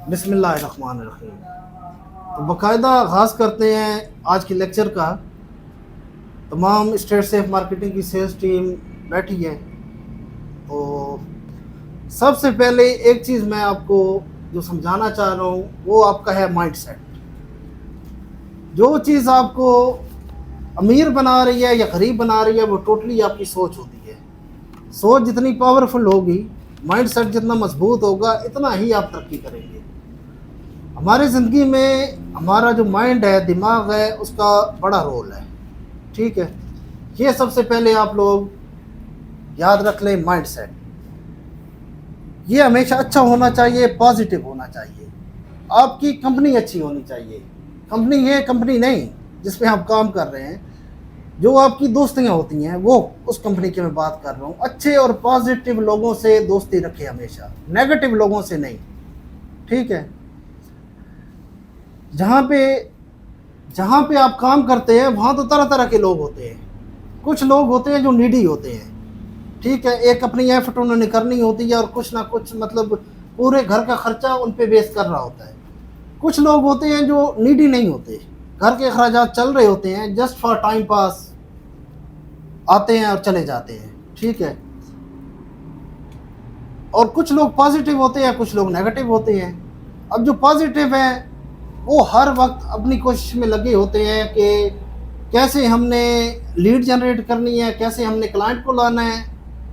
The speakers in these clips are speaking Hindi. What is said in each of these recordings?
बिस्मिल्लाहिर्रहमानिर्रहीम। तो बाकायदा आगाज़ करते हैं आज के लेक्चर का। तमाम स्टेट सेफ मार्केटिंग की सेल्स टीम बैठी है। तो सबसे पहले एक चीज़ मैं आपको जो समझाना चाह रहा हूँ वो आपका है माइंडसेट। जो चीज़ आपको अमीर बना रही है या गरीब बना रही है वो टोटली आपकी सोच होती है। सोच जितनी पावरफुल होगी, माइंडसेट जितना मजबूत होगा, इतना ही आप तरक्की करेंगे। हमारी ज़िंदगी में हमारा जो माइंड है, दिमाग है, उसका बड़ा रोल है। ठीक है, ये सबसे पहले आप लोग याद रख लें। माइंडसेट ये हमेशा अच्छा होना चाहिए, पॉजिटिव होना चाहिए। आपकी कंपनी अच्छी होनी चाहिए। कंपनी ये कंपनी नहीं जिसमें आप काम कर रहे हैं, जो आपकी दोस्तियाँ होती हैं वो उस कंपनी की मैं बात कर रहा हूँ। अच्छे और पॉजिटिव लोगों से दोस्ती रखें हमेशा, नेगेटिव लोगों से नहीं। ठीक है, जहाँ पे आप काम करते हैं वहाँ तो तरह तरह के लोग होते हैं। कुछ लोग होते हैं जो नीडी होते हैं। ठीक है, एक अपनी एफर्ट उन्होंने करनी होती है और कुछ ना कुछ मतलब पूरे घर का खर्चा उन पे बेस कर रहा होता है। कुछ लोग होते हैं जो नीडी नहीं होते, घर के अखराजात चल रहे होते हैं, जस्ट फॉर टाइम पास आते हैं और चले जाते हैं। ठीक है, और कुछ लोग पॉजिटिव होते हैं, कुछ लोग नेगेटिव होते हैं। अब जो पॉजिटिव हैं वो हर वक्त अपनी कोशिश में लगे होते हैं कि कैसे हमने लीड जनरेट करनी है, कैसे हमने क्लाइंट को लाना है।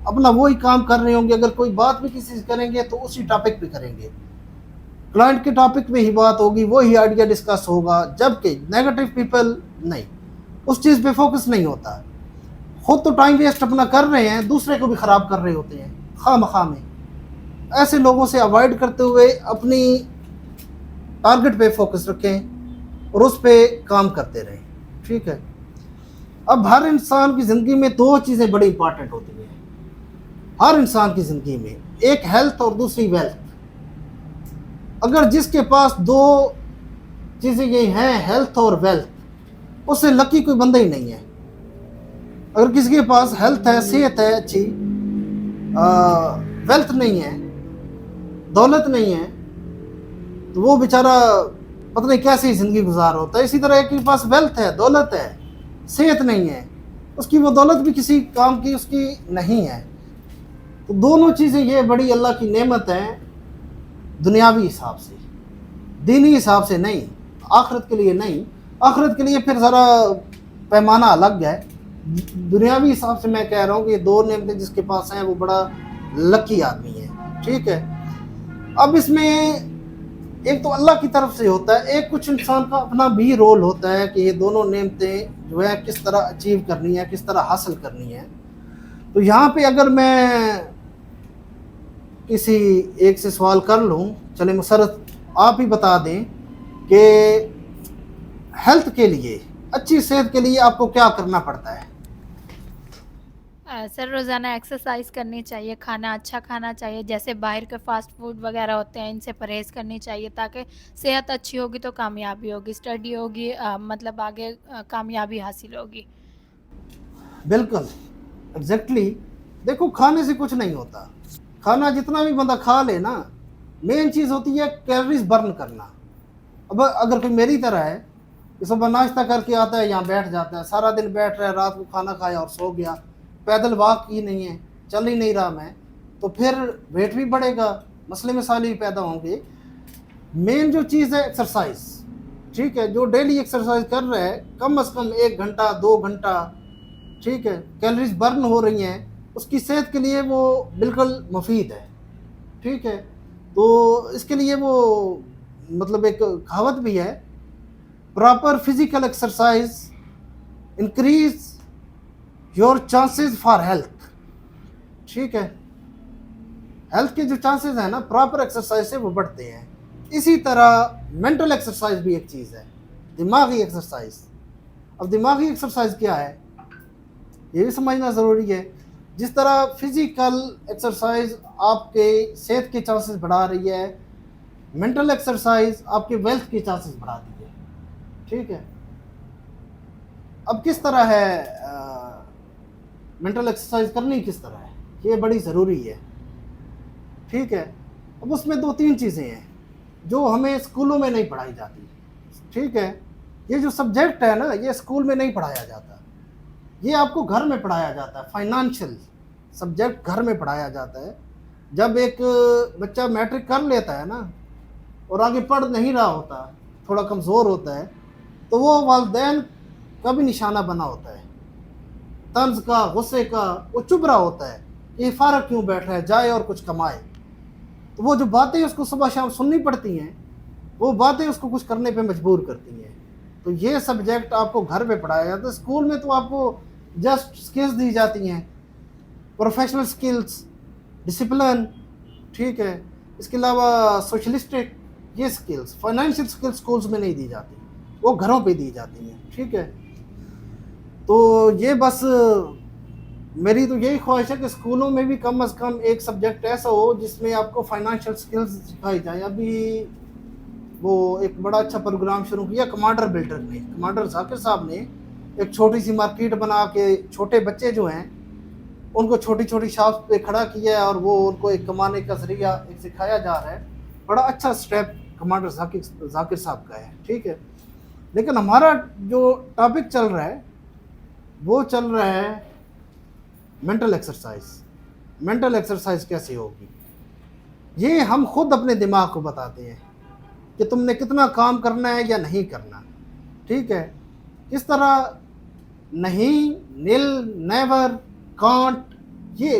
अपना वही काम कर रहे होंगे। अगर कोई बात भी किसी से करेंगे तो उसी टॉपिक पे करेंगे, क्लाइंट के टॉपिक पे ही बात होगी, वही आइडिया डिस्कस होगा। जबकि नेगेटिव पीपल नहीं, उस चीज़ पे फोकस नहीं होता। खुद तो टाइम वेस्ट अपना कर रहे हैं, दूसरे को भी ख़राब कर रहे होते हैं खामखा में। ऐसे लोगों से अवॉइड करते हुए अपनी टारगेट पे फोकस रखें और उस पे काम करते रहें। ठीक है, अब हर इंसान की ज़िंदगी में दो चीज़ें बड़ी इंपॉर्टेंट होती हैं। हर इंसान की ज़िंदगी में एक हेल्थ और दूसरी वेल्थ। अगर जिसके पास दो चीज़ें ये हैं, हेल्थ और वेल्थ, उससे लकी कोई बंदा ही नहीं है। अगर किसी के पास हेल्थ है, सेहत है अच्छी, वेल्थ नहीं है, दौलत नहीं है, तो वो बेचारा पता नहीं कैसी ज़िंदगी गुजार होता है। इसी तरह एक के पास वेल्थ है, दौलत है, सेहत नहीं है, उसकी वो दौलत भी किसी काम की उसकी नहीं है। तो दोनों चीज़ें ये बड़ी अल्लाह की नेमत हैं, दुनियावी हिसाब से, दीनी हिसाब से नहीं, आखिरत के लिए नहीं। आखिरत के लिए फिर ज़रा पैमाना अलग है। दुनियावी हिसाब से मैं कह रहा हूँ कि दो नेमतें जिसके पास हैं वो बड़ा लकी आदमी है। ठीक है, अब इसमें एक तो अल्लाह की तरफ से होता है, एक कुछ इंसान का अपना भी रोल होता है कि ये दोनों नेमतें जो है किस तरह अचीव करनी है, किस तरह हासिल करनी है। तो यहाँ पे अगर मैं किसी एक से सवाल कर लूँ, चले मुसरत आप ही बता दें कि हेल्थ के लिए, अच्छी सेहत के लिए आपको क्या करना पड़ता है? सर रोज़ाना एक्सरसाइज करनी चाहिए, खाना अच्छा खाना चाहिए, जैसे बाहर के फास्ट फूड वगैरह होते हैं इनसे परहेज़ करनी चाहिए ताकि सेहत अच्छी होगी तो कामयाबी होगी, स्टडी होगी, मतलब आगे कामयाबी हासिल होगी। बिल्कुल, एग्जैक्टली। देखो, खाने से कुछ नहीं होता। खाना जितना भी बंदा खा ले ना, मेन चीज़ होती है कैलोरीज बर्न करना। अब अगर कोई मेरी तरह है कि सुबह नाश्ता करके आता है, यहाँ बैठ जाता है, सारा दिन बैठ रहा है, रात को खाना खाया और सो गया, पैदल वॉक की नहीं है, चल ही नहीं रहा मैं, तो फिर वेट भी बढ़ेगा, मसले मसाले भी पैदा होंगे। मेन जो चीज़ है एक्सरसाइज। ठीक है, जो डेली एक्सरसाइज कर रहा है, कम से कम 1 घंटा 2 घंटा, ठीक है, कैलोरीज बर्न हो रही हैं, उसकी सेहत के लिए वो बिल्कुल मुफीद है। ठीक है, तो इसके लिए वो मतलब एक कहावत भी है, proper physical exercise increase your chances for health. ठीक है, हेल्थ के जो चांसेस हैं ना, प्रॉपर एक्सरसाइज से वो बढ़ते हैं। इसी तरह मेंटल एक्सरसाइज भी एक चीज़ है, दिमागी एक्सरसाइज। अब दिमागी एक्सरसाइज क्या है ये भी समझना ज़रूरी है। जिस तरह फिजिकल एक्सरसाइज आपके सेहत के चांसेस बढ़ा रही है, मेंटल एक्सरसाइज आपके वेल्थ के चांसेस बढ़ाती है। ठीक है, अब किस तरह है मेंटल एक्सरसाइज करनी, किस तरह है, ये बड़ी ज़रूरी है। ठीक है, अब उसमें दो तीन चीज़ें हैं। जो हमें स्कूलों में नहीं पढ़ाई जाती। ठीक है, ये जो सब्जेक्ट है ना, ये स्कूल में नहीं पढ़ाया जाता, ये आपको घर में पढ़ाया जाता है। फाइनेंशियल सब्जेक्ट घर में पढ़ाया जाता है। जब एक बच्चा मैट्रिक कर लेता है ना और आगे पढ़ नहीं रहा होता, थोड़ा कमज़ोर होता है, तो वो वालिदैन का भी निशाना बना होता है, तंज का, गुस्से का। वो चुप रहा होता है, ये फारग क्यों बैठ रहा है, जाए और कुछ कमाए। तो वो जो बातें उसको सुबह शाम सुननी पड़ती हैं, वो बातें उसको कुछ करने पे मजबूर करती हैं। तो ये सब्जेक्ट आपको घर पे पढ़ाया जाता है। स्कूल में तो आपको जस्ट स्किल्स दी जाती हैं, प्रोफेशनल स्किल्स, डिसिप्लिन, ठीक है। इसके अलावा सोशलिस्टिक, ये स्किल्स, फाइनेंशियल स्किल्स स्कूल्स में नहीं दी जाती, वो घरों पे दी जाती हैं। ठीक है, तो ये बस मेरी तो यही ख्वाहिश है कि स्कूलों में भी कम से कम एक सब्जेक्ट ऐसा हो जिसमें आपको फाइनेंशियल स्किल्स सिखाई जाए। अभी वो एक बड़ा अच्छा प्रोग्राम शुरू किया कमांडर बिल्डर ने, कमांडर जाकिर साहब ने एक छोटी सी मार्केट बना के छोटे बच्चे जो हैं उनको छोटी छोटी शॉप पे खड़ा किया है और वो उनको एक कमाने का जरिया एक सिखाया जा रहा है। बड़ा अच्छा स्टेप कमांडर जाकिर साहब का है। ठीक है, लेकिन हमारा जो टॉपिक चल रहा है वो चल रहा है मेंटल एक्सरसाइज। मेंटल एक्सरसाइज कैसे होगी, ये हम खुद अपने दिमाग को बताते हैं कि तुमने कितना काम करना है या नहीं करना। ठीक है, किस तरह नहीं, नील, नेवर, कांट, ये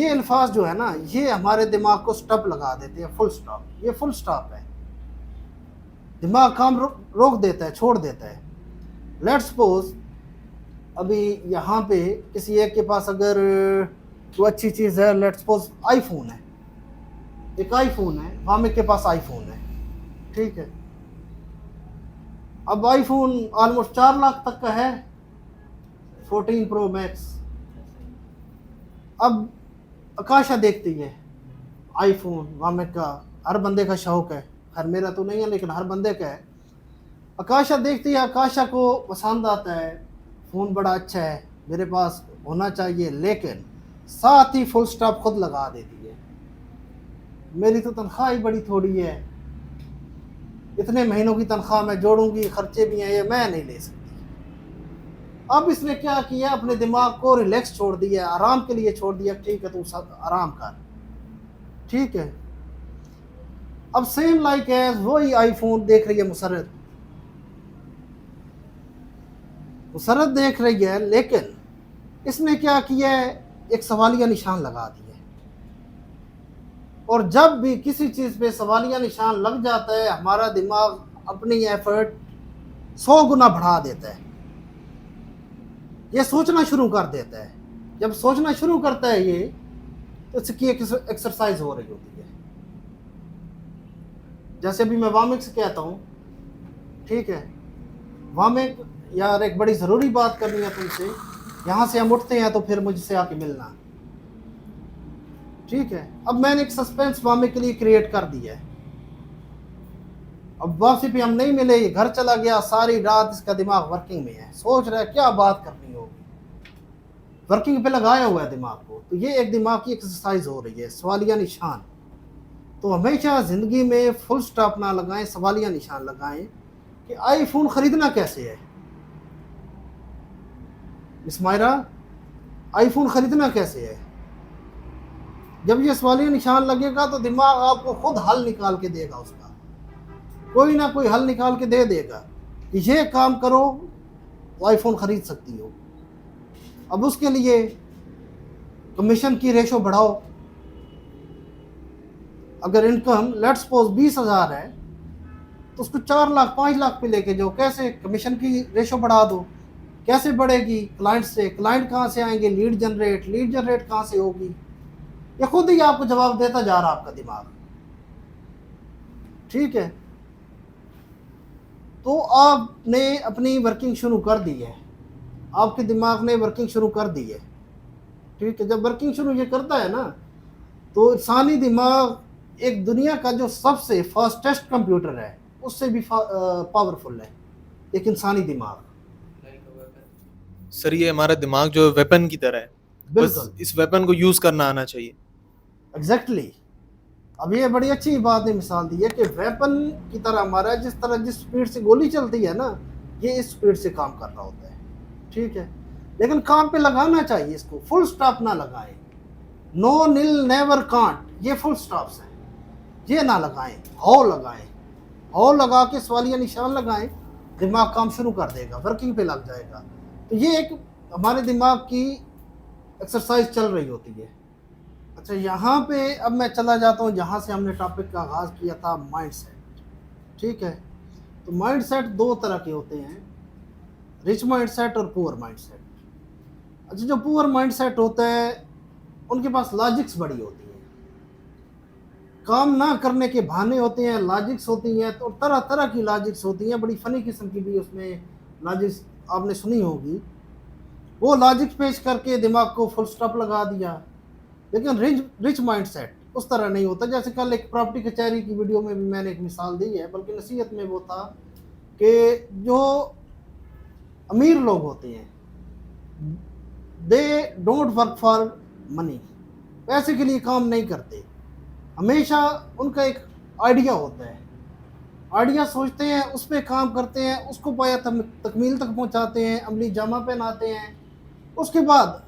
अल्फाज जो है ना, ये हमारे दिमाग को स्टॉप लगा देते हैं, फुल स्टॉप। ये फुल स्टॉप है, दिमाग काम रोक देता है, छोड़ देता है। लेट्स सपोज अभी यहाँ पे किसी एक के पास अगर कोई अच्छी चीज़ है, लेट्स सपोज आईफोन है, एक आईफोन है, वामिक के पास आईफोन है। ठीक है, अब आईफोन ऑलमोस्ट 4 लाख तक का है, 14 प्रो मैक्स। अब आकाशा देखती है आईफोन, वामिक का, हर बंदे का शौक है, खैर मेरा तो नहीं है लेकिन हर बंदे का है। आकाशा देखती है, आकाशा को पसंद आता है, फ़ोन बड़ा अच्छा है, मेरे पास होना चाहिए, लेकिन साथ ही फुल स्टॉप खुद लगा देती है, मेरी तो तनख्वाह ही बड़ी थोड़ी है, इतने महीनों की तनख्वाह मैं जोड़ूंगी, खर्चे भी हैं, ये मैं नहीं ले सकती। अब इसने क्या किया, अपने दिमाग को रिलैक्स छोड़ दिया, आराम के लिए छोड़ दिया। ठीक है, तू सब आराम कर। ठीक है, अब सेम लाइक एज वही आईफोन देख रही है मुसरत देख रही है, लेकिन इसने क्या किया है, एक सवालिया निशान लगा दिया। और जब भी किसी चीज़ पे सवालिया निशान लग जाता है, हमारा दिमाग अपनी एफर्ट 100 गुना बढ़ा देता है, ये सोचना शुरू कर देता है। जब सोचना शुरू करता है ये, तो इसकी एक एक्सरसाइज हो रही होती है। जैसे अभी मैं वामिक से कहता हूँ, ठीक है वामिक यार एक बड़ी ज़रूरी बात करनी है तुमसे, यहाँ से हम उठते हैं तो फिर मुझसे आके मिलना। ठीक है, अब मैंने एक सस्पेंस वामिक के लिए क्रिएट कर दिया है। अब वापसी पे हम नहीं मिले, ये घर चला गया, सारी रात इसका दिमाग वर्किंग में है, सोच रहा है क्या बात करनी होगी, वर्किंग पे लगाया हुआ है दिमाग को। तो ये एक दिमाग की एक्सरसाइज हो रही है, सवालिया निशान। तो हमेशा ज़िंदगी में फुल स्टॉप ना लगाएं, सवालिया निशान लगाएं कि आईफोन ख़रीदना कैसे है। मिस मायरा, आईफोन ख़रीदना कैसे है। जब ये सवालिया निशान लगेगा तो दिमाग आपको खुद हल निकाल के देगा, उसका कोई ना कोई हल निकाल के दे देगा कि ये काम करो तो आईफोन ख़रीद सकती हो। अब उसके लिए कमीशन की रेशो बढ़ाओ। अगर इनकम लेट्स सपोज 20,000 है तो उसको 4 लाख 5 लाख पे लेके जाओ। कैसे, कमीशन की रेशो बढ़ा दो। कैसे बढ़ेगी, क्लाइंट से। क्लाइंट कहाँ से आएंगे, लीड जनरेट कहाँ से होगी, ये खुद ही आपको जवाब देता जा रहा आपका दिमाग। ठीक है, तो आपने अपनी वर्किंग शुरू कर दी है, आपके दिमाग ने वर्किंग शुरू कर दी है। ठीक है, जब वर्किंग शुरू ये करता है ना, तो इंसानी दिमाग एक दुनिया का जो सबसे फास्टेस्ट कंप्यूटर है उससे भी पावरफुल है एक इंसानी दिमाग। सर ये हमारा दिमाग जो वेपन की तरह है, बस इस वेपन को यूज करना आना चाहिए। एग्जैक्टली। अब ये बड़ी अच्छी बात ने मिसाल दी है कि वेपन की तरह हमारा जिस स्पीड से गोली चलती है ना, ये इस स्पीड से काम कर रहा होता है। ठीक है, लेकिन काम पे लगाना चाहिए इसको, फुल स्टॉप ना लगाएं। नो नील नेवर कांट, ये फुल स्टॉप्स है, ये ना लगाएं, हौ लगाएं। हौ लगा के सवालिया निशान लगाएं, दिमाग काम शुरू कर देगा, वर्किंग पे लग जाएगा। तो ये एक हमारे दिमाग की एक्सरसाइज चल रही होती है। अच्छा, यहाँ पे अब मैं चला जाता हूँ जहाँ से हमने टॉपिक का आगाज़ किया था, माइंड सेट। ठीक है, तो माइंड सेट दो तरह के होते हैं, रिच माइंड सेट और पुअर माइंड सेट। अच्छा, जो पुअर माइंड सेट होता है उनके पास लॉजिक्स बड़ी होती है, काम ना करने के बहाने होते हैं, लॉजिक्स होती हैं, तो तरह तरह की लॉजिक्स होती हैं, बड़ी फनी किस्म की भी उसमें लॉजिक्स आपने सुनी होगी। वो लॉजिक्स पेश करके दिमाग को फुल स्टॉप लगा दिया। लेकिन रिच माइंड सेट उस तरह नहीं होता। जैसे कल एक प्रॉपर्टी कचहरी की वीडियो में भी मैंने एक मिसाल दी है, बल्कि नसीहत में वो था कि जो अमीर लोग होते हैं they don't work for money, पैसे के लिए काम नहीं करते। हमेशा उनका एक आइडिया होता है, आइडिया सोचते हैं, उस पर काम करते हैं, उसको पाया तकमील तक पहुंचाते हैं, अमली जामा पहनाते हैं, उसके बाद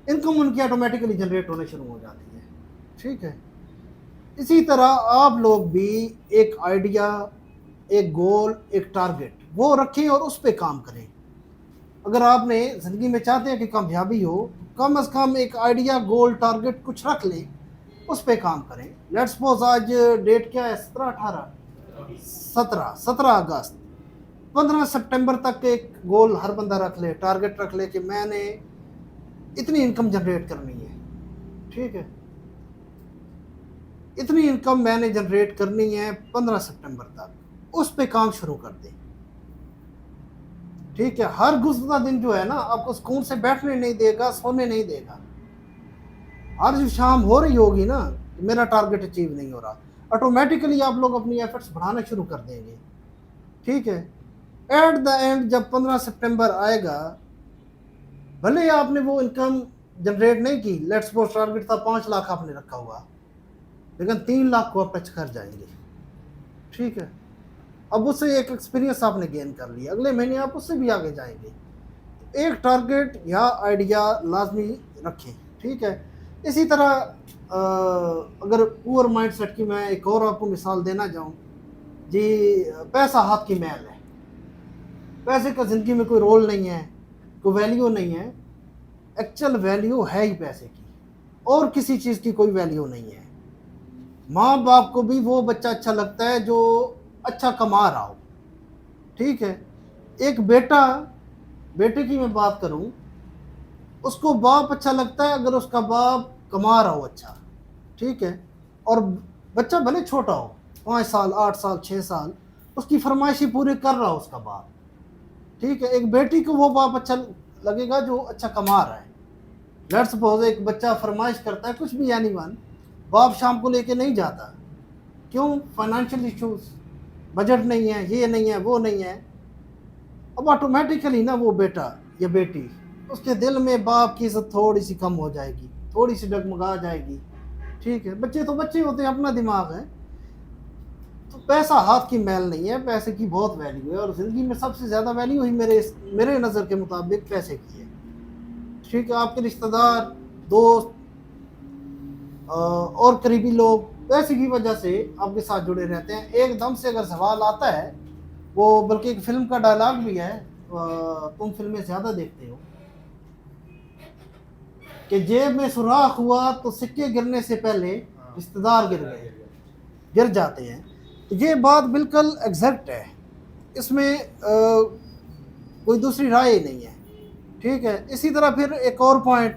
इनकम उनकी ऑटोमेटिकली जनरेट होने शुरू हो जाती है। ठीक है, इसी तरह आप लोग भी एक आइडिया, एक गोल, एक टारगेट वो रखें और उस पर काम करें। अगर आपने ज़िंदगी में चाहते हैं कि कामयाबी हो, कम से कम एक आइडिया, गोल, टारगेट कुछ रख लें, उस पर काम करें। लेट्स सपोज आज डेट क्या है, 17 अगस्त, 15 सितंबर तक एक गोल हर बंदा रख ले, टारगेट रख ले कि मैंने इतनी इनकम जनरेट करनी है। ठीक है, इतनी इनकम मैंने जनरेट करनी है 15 सितंबर तक, उस पे काम शुरू कर दें। ठीक है, हर गुज़रता दिन जो है ना आपको सुकून से बैठने नहीं देगा, सोने नहीं देगा। हर जो शाम हो रही होगी ना, मेरा टारगेट अचीव नहीं हो रहा, ऑटोमेटिकली आप लोग अपनी एफर्ट्स बढ़ाना शुरू कर देंगे। ठीक है, एट द एंड जब 15 सितंबर आएगा, भले आपने वो इनकम जनरेट नहीं की, लेट्स सपोज टारगेट था 5 लाख आपने रखा हुआ, लेकिन 3 लाख को आप टच कर जाएंगे। ठीक है, अब उससे एक एक्सपीरियंस आपने गेन कर लिया, अगले महीने आप उससे भी आगे जाएंगे। एक टारगेट या आइडिया लाजमी रखें। ठीक है, इसी तरह अगर पुअर माइंड सेट की मैं एक और आपको मिसाल देना चाहूँ जी, पैसा हाथ की मैल है, पैसे का ज़िंदगी में कोई रोल नहीं है, कोई वैल्यू नहीं है। एक्चुअल वैल्यू है ही पैसे की, और किसी चीज़ की कोई वैल्यू नहीं है। माँ बाप को भी वो बच्चा अच्छा लगता है जो अच्छा कमा रहा हो। ठीक है, एक बेटे की मैं बात करूं, उसको बाप अच्छा लगता है अगर उसका बाप कमा रहा हो अच्छा। ठीक है, और बच्चा भले छोटा हो, 5 साल, 8 साल, 6 साल, उसकी फरमाइशी पूरी कर रहा हो उसका बाप। ठीक है, एक बेटी को वो बाप अच्छा लगेगा जो अच्छा कमा रहा है। लेट्स सपोज एक बच्चा फरमाइश करता है कुछ भी, यानी वन, बाप शाम को लेके नहीं जाता, क्यों? फाइनेंशियल इश्यूज, बजट नहीं है, ये नहीं है, वो नहीं है। अब ऑटोमेटिकली ना वो बेटा या बेटी, उसके दिल में बाप की इज्जत थोड़ी सी कम हो जाएगी, थोड़ी सी डगमगा जाएगी। ठीक है, बच्चे तो बच्चे होते हैं, अपना दिमाग है। तो पैसा हाथ की मैल नहीं है, पैसे की बहुत वैल्यू है, और ज़िंदगी में सबसे ज़्यादा वैल्यू ही मेरे नज़र के मुताबिक पैसे की है। ठीक है, आपके रिश्तेदार, दोस्त और करीबी लोग पैसे की वजह से आपके साथ जुड़े रहते हैं। एकदम से अगर सवाल आता है, वो बल्कि एक फिल्म का डायलॉग भी है, तुम फिल्में ज़्यादा देखते हो, कि जेब में सुराख हुआ तो सिक्के गिरने से पहले रिश्तेदार गिर जाते हैं। तो ये बात बिल्कुल एग्जैक्ट है, इसमें कोई दूसरी राय नहीं है। ठीक है, इसी तरह फिर एक और पॉइंट,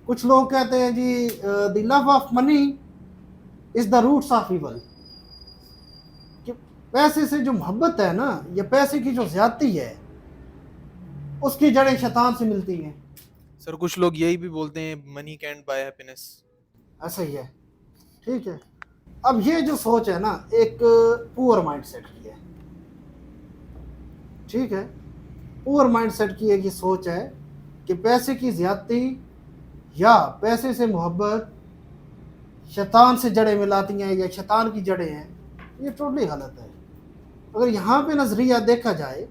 कुछ लोग कहते हैं जी the love of money is the roots of evil, कि पैसे से जो मोहब्बत है ना, या पैसे की जो ज्यादती है, उसकी जड़ें शैतान से मिलती हैं। सर कुछ लोग यही भी बोलते हैं मनी कैंट बाय हैप्पीनेस। ऐसा ही है। ठीक है, अब ये जो सोच है ना, एक पुअर माइंडसेट की है। ठीक है, पुअर माइंडसेट की एक ये सोच है कि पैसे की ज्यादती या पैसे से मोहब्बत शैतान से जड़ें मिलाती हैं या शैतान की जड़ें हैं, ये टोटली गलत है। अगर यहाँ पे नज़रिया देखा जाए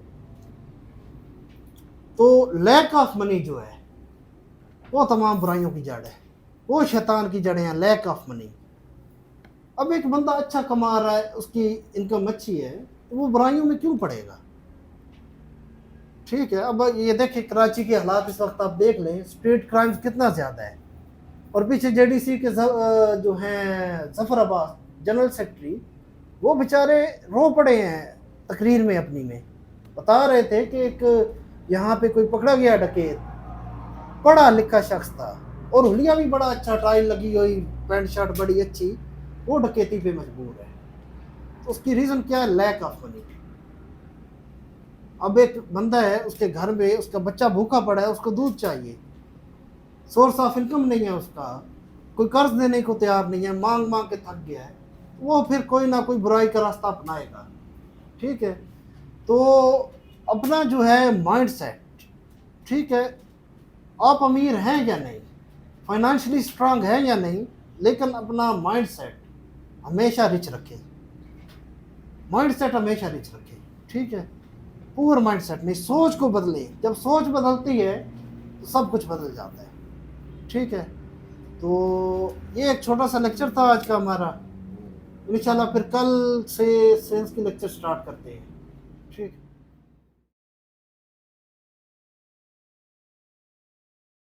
तो लैक ऑफ मनी जो है वो तमाम बुराइयों की जड़ है, वो शैतान की जड़ें हैं, लैक ऑफ मनी। अब एक बंदा अच्छा कमा रहा है, उसकी इनकम अच्छी है, तो वो बुराइयों में क्यों पड़ेगा? ठीक है। अब ये देखिए कराची के हालात इस वक्त आप देख लें, स्ट्रीट क्राइम्स कितना ज़्यादा है। और पीछे जेडीसी के जो हैं जफर अब्बास जनरल सेक्रेटरी, वो बेचारे रो पड़े हैं तकरीर में अपनी में, बता रहे थे कि एक यहाँ पे कोई पकड़ा गया डकैत, पढ़ा लिखा शख्स था और हुलिया भी बड़ा अच्छा, टाइल लगी हुई, पैंट शर्ट बड़ी अच्छी, वो डकैती पे मजबूर है। तो उसकी रीज़न क्या है? Lack of money. अब एक बंदा है, उसके घर में उसका बच्चा भूखा पड़ा है, उसको दूध चाहिए, सोर्स ऑफ इनकम नहीं है उसका, कोई कर्ज देने को तैयार नहीं है, मांग मांग के थक गया है, वो फिर कोई ना कोई बुराई का रास्ता अपनाएगा। ठीक है। तो अपना जो है माइंड सेट, ठीक है, आप अमीर हैं या नहीं, फाइनेंशियली स्ट्रांग हैं या नहीं, लेकिन अपना माइंड सेट हमेशा रिच रखें, माइंड सेट हमेशा रिच रखें। ठीक है। पुअर माइंड सेट नहीं, सोच को बदले। जब सोच बदलती है तो सब कुछ बदल जाता है। ठीक है। तो ये एक छोटा सा लेक्चर था आज का हमारा। इंशाल्लाह फिर कल से सेंस के लेक्चर स्टार्ट करते हैं। ठीक।